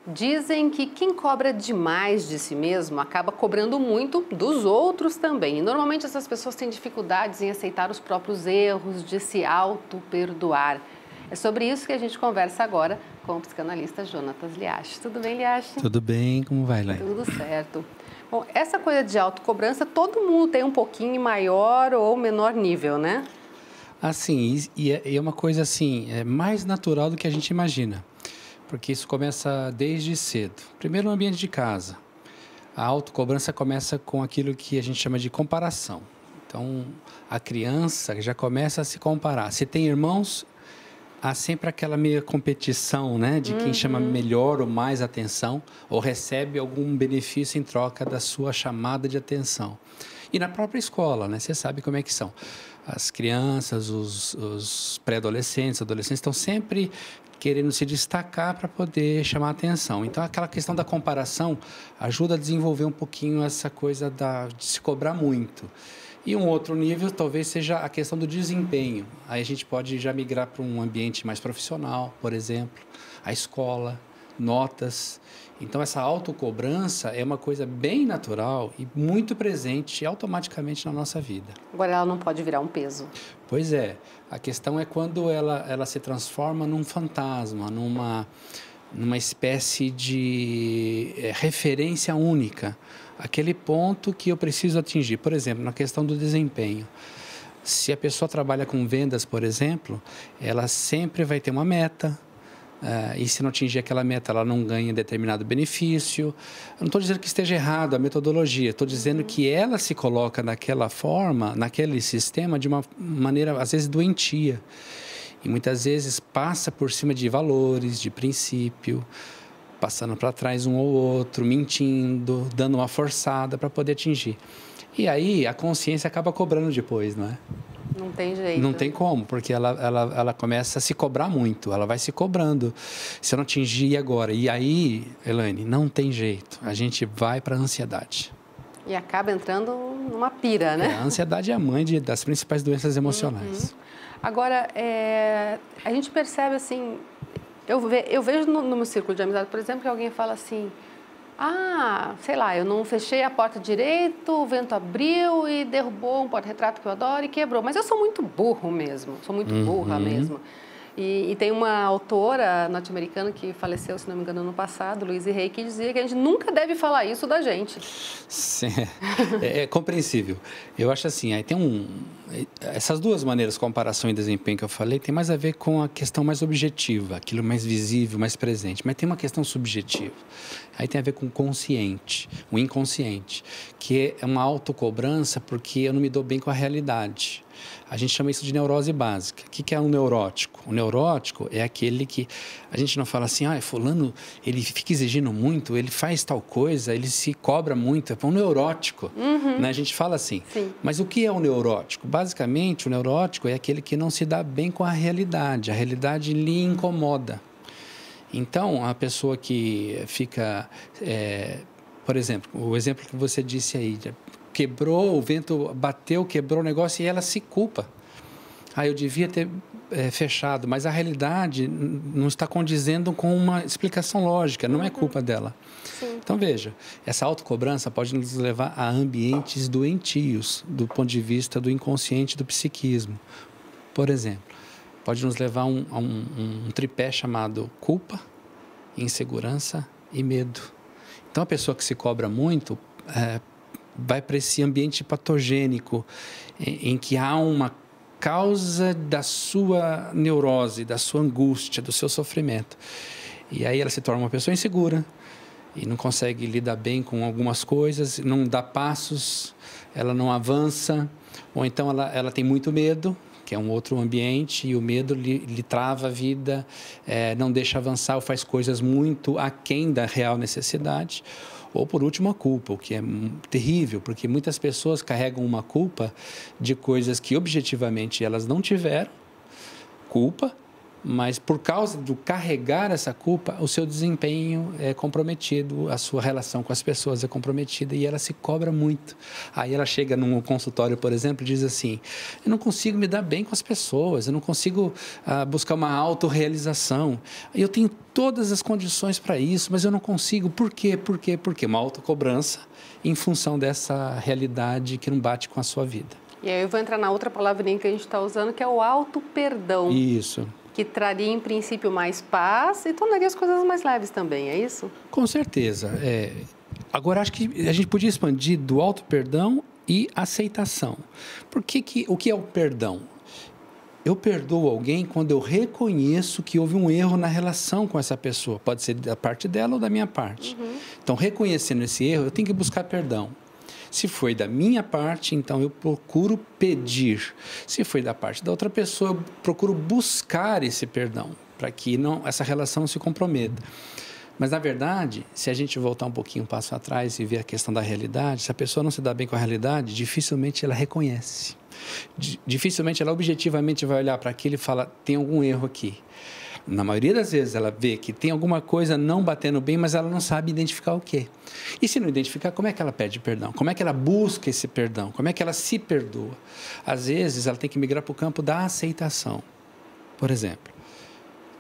Dizem que quem cobra demais de si mesmo acaba cobrando muito dos outros também. E normalmente essas pessoas têm dificuldades em aceitar os próprios erros, de se auto-perdoar. É sobre isso que a gente conversa agora com o psicanalista Jonatas Liache. Tudo bem, Liache? Tudo bem, como vai, Laine? Tudo certo. Bom, essa coisa de autocobrança, todo mundo tem um pouquinho maior ou menor nível, né? Assim, e é uma coisa assim, é mais natural do que a gente imagina, porque isso começa desde cedo. Primeiro, no ambiente de casa. A autocobrança começa com aquilo que a gente chama de comparação. Então, a criança já começa a se comparar. Se tem irmãos, há sempre aquela meia competição, né? De quem chama melhor ou mais atenção ou recebe algum benefício em troca da sua chamada de atenção. E na própria escola, né? Você sabe como é que são. As crianças, os pré-adolescentes, adolescentes estão sempre querendo se destacar para poder chamar a atenção. Então, aquela questão da comparação ajuda a desenvolver um pouquinho essa coisa de se cobrar muito. E um outro nível talvez seja a questão do desempenho. Aí a gente pode já migrar para um ambiente mais profissional, por exemplo, a escola, notas. Então, essa autocobrança é uma coisa bem natural e muito presente automaticamente na nossa vida. Agora, ela não pode virar um peso. Pois é. A questão é quando ela se transforma num fantasma, numa espécie de referência única. Aquele ponto que eu preciso atingir. Por exemplo, na questão do desempenho. Se a pessoa trabalha com vendas, por exemplo, ela sempre vai ter uma meta. E se não atingir aquela meta, ela não ganha determinado benefício. Eu não estou dizendo que esteja errado a metodologia, estou dizendo que ela se coloca naquela forma, naquele sistema, de uma maneira, às vezes, doentia. E muitas vezes passa por cima de valores, de princípio, passando para trás um ou outro, mentindo, dando uma forçada para poder atingir. E aí a consciência acaba cobrando depois, não é? Não tem jeito. Não tem como, porque ela começa a se cobrar muito, ela vai se cobrando. Se eu não atingir agora? E aí, Elaine, não tem jeito, a gente vai para a ansiedade. E acaba entrando numa pira, né? A ansiedade é a mãe das principais doenças emocionais. Agora, a gente percebe assim, eu vejo no meu círculo de amizade, por exemplo, que alguém fala assim, sei lá, eu não fechei a porta direito, o vento abriu e derrubou um porta-retrato que eu adoro e quebrou. Mas eu sou muito burro mesmo, sou muito burra mesmo. E tem uma autora norte-americana que faleceu, se não me engano, ano passado, Louise Hay, que dizia que a gente nunca deve falar isso da gente. Sim, é compreensível. Eu acho assim, aí tem essas duas maneiras, comparação e desempenho que eu falei, tem mais a ver com a questão mais objetiva, aquilo mais visível, mais presente. Mas tem uma questão subjetiva. Aí tem a ver com o consciente, o inconsciente, que é uma autocobrança porque eu não me dou bem com a realidade. A gente chama isso de neurose básica. O que é um neurótico? O neurótico é aquele que a gente não fala assim, fulano, ele fica exigindo muito, ele faz tal coisa, ele se cobra muito. É um neurótico, né? A gente fala assim. Sim. Mas o que é o neurótico? Basicamente, o neurótico é aquele que não se dá bem com a realidade lhe incomoda. Então, a pessoa que fica, por exemplo, o exemplo que você disse aí, quebrou, o vento bateu, quebrou o negócio e ela se culpa. Eu devia ter fechado, mas a realidade não está condizendo com uma explicação lógica, não é culpa dela. Sim. Então, veja, essa autocobrança pode nos levar a ambientes doentios, do ponto de vista do inconsciente, do psiquismo. Por exemplo, pode nos levar a um tripé chamado culpa, insegurança e medo. Então, a pessoa que se cobra muito vai para esse ambiente patogênico em que há uma causa da sua neurose, da sua angústia, do seu sofrimento. E aí ela se torna uma pessoa insegura e não consegue lidar bem com algumas coisas, não dá passos, ela não avança, ou então ela tem muito medo, que é um outro ambiente, e o medo lhe trava a vida, não deixa avançar ou faz coisas muito aquém da real necessidade. Ou, por último, a culpa, o que é terrível, porque muitas pessoas carregam uma culpa de coisas que, objetivamente, elas não tiveram culpa, mas por causa do carregar essa culpa, o seu desempenho é comprometido, a sua relação com as pessoas é comprometida e ela se cobra muito. Aí ela chega num consultório, por exemplo, e diz assim: eu não consigo me dar bem com as pessoas, eu não consigo buscar uma autorrealização, eu tenho todas as condições para isso, mas eu não consigo. Por quê? Por quê? Por quê? Uma autocobrança em função dessa realidade que não bate com a sua vida. E aí eu vou entrar na outra palavrinha que a gente está usando, que é o auto-perdão. Isso. Que traria, em princípio, mais paz e tornaria as coisas mais leves também, é isso? Com certeza. Agora, acho que a gente podia expandir do auto-perdão e aceitação. O que é o perdão? Eu perdoo alguém quando eu reconheço que houve um erro na relação com essa pessoa. Pode ser da parte dela ou da minha parte. Então, reconhecendo esse erro, eu tenho que buscar perdão. Se foi da minha parte, então eu procuro pedir. Se foi da parte da outra pessoa, eu procuro buscar esse perdão, para que essa relação não se comprometa. Mas, na verdade, se a gente voltar um pouquinho um passo atrás e ver a questão da realidade, se a pessoa não se dá bem com a realidade, dificilmente ela reconhece. Dificilmente ela objetivamente vai olhar para aquilo e falar: tem algum erro aqui. Na maioria das vezes ela vê que tem alguma coisa não batendo bem, mas ela não sabe identificar o quê. E se não identificar, como é que ela pede perdão? Como é que ela busca esse perdão? Como é que ela se perdoa? Às vezes ela tem que migrar para o campo da aceitação. Por exemplo,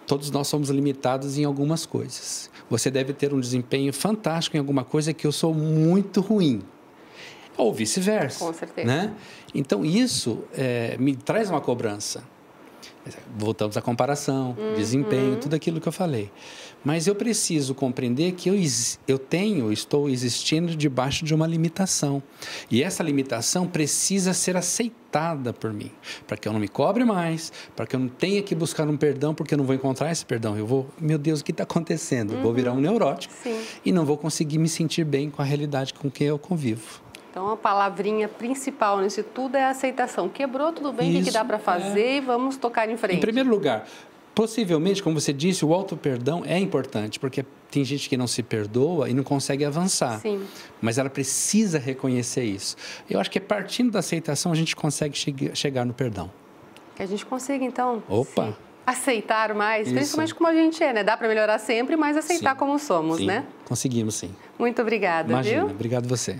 todos nós somos limitados em algumas coisas. Você deve ter um desempenho fantástico em alguma coisa que eu sou muito ruim. Ou vice-versa. Com certeza. Né? Então isso me traz uma cobrança. Voltamos à comparação, desempenho, tudo aquilo que eu falei. Mas eu preciso compreender que estou existindo debaixo de uma limitação. E essa limitação precisa ser aceitada por mim, para que eu não me cobre mais, para que eu não tenha que buscar um perdão, porque eu não vou encontrar esse perdão. Meu Deus, o que está acontecendo? Eu vou virar um neurótico. Sim. E não vou conseguir me sentir bem com a realidade com quem eu convivo. Então, a palavrinha principal nisso tudo é a aceitação. Quebrou, tudo bem, o que dá para fazer e vamos tocar em frente. Em primeiro lugar, possivelmente, como você disse, o auto-perdão é importante, porque tem gente que não se perdoa e não consegue avançar. Sim. Mas ela precisa reconhecer isso. Eu acho que partindo da aceitação a gente consegue chegar no perdão. Que a gente consiga, então, aceitar mais, Isso. Principalmente como a gente é, né? Dá para melhorar sempre, mas aceitar como somos, sim. né? Conseguimos, sim. Muito obrigada, Imagina, viu? obrigado você.